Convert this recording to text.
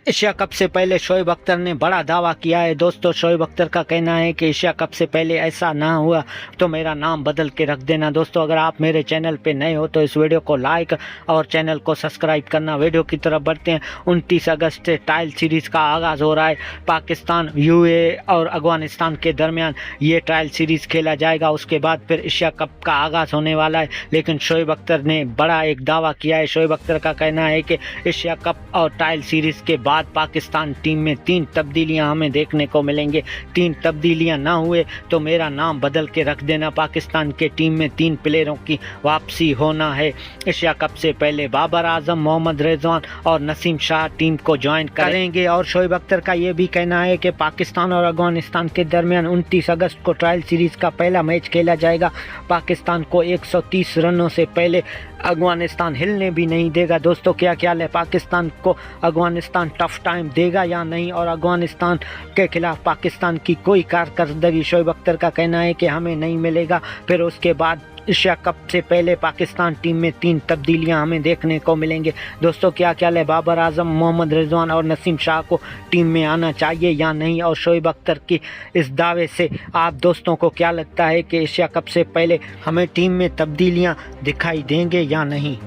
Asia cup से पहले शोएब अख्तर ने बड़ा दावा किया है। दोस्तों, शोएब अख्तर का कहना है कि एशिया कप से पहले ऐसा ना हुआ तो मेरा नाम बदल के रख देना। दोस्तों, अगर आप मेरे चैनल पे नए हो तो इस वीडियो को लाइक और चैनल को सब्सक्राइब करना। वीडियो की तरफ बढ़ते हैं। 29 अगस्त से ट्रायल सीरीज़ का आगाज़ हो रहा है। पाकिस्तान, यूएई और अफगानिस्तान के दरमियान ये ट्रायल सीरीज़ खेला जाएगा। उसके बाद फिर एशिया कप का आगाज़ होने वाला है। लेकिन शोएब अख्तर ने बड़ा एक दावा किया है। शोएब अख्तर का कहना है कि एशिया कप और ट्रायल सीरीज़ के बाद पाकिस्तान टीम में 3 तब्दीलियां हमें देखने को मिलेंगे। 3 तब्दीलियां ना हुए तो मेरा नाम बदल के रख देना। पाकिस्तान के टीम में 3 प्लेयरों की वापसी होना है। एशिया कप से पहले बाबर आजम, मोहम्मद रिजवान और नसीम शाह टीम को ज्वाइन करेंगे। और शोएब अख्तर का ये भी कहना है कि पाकिस्तान और अफगानिस्तान के दरमियान 29 अगस्त को ट्रायल सीरीज़ का पहला मैच खेला जाएगा। पाकिस्तान को 130 रनों से पहले अफगानिस्तान हिलने भी नहीं देगा। दोस्तों, क्या ख्याल है? पाकिस्तान को अफगानिस्तान टफ टाइम देगा या नहीं, और अफगानिस्तान के खिलाफ पाकिस्तान की कोई कारकर्दगी शोएब अख्तर का कहना है कि हमें नहीं मिलेगा। फिर उसके बाद एशिया कप से पहले पाकिस्तान टीम में 3 तब्दीलियां हमें देखने को मिलेंगे। दोस्तों, क्या ख्याल है? बाबर आजम, मोहम्मद रिजवान और नसीम शाह को टीम में आना चाहिए या नहीं? और शोएब अख्तर की इस दावे से आप दोस्तों को क्या लगता है कि एशिया कप से पहले हमें टीम में तब्दीलियां दिखाई देंगे या नहीं?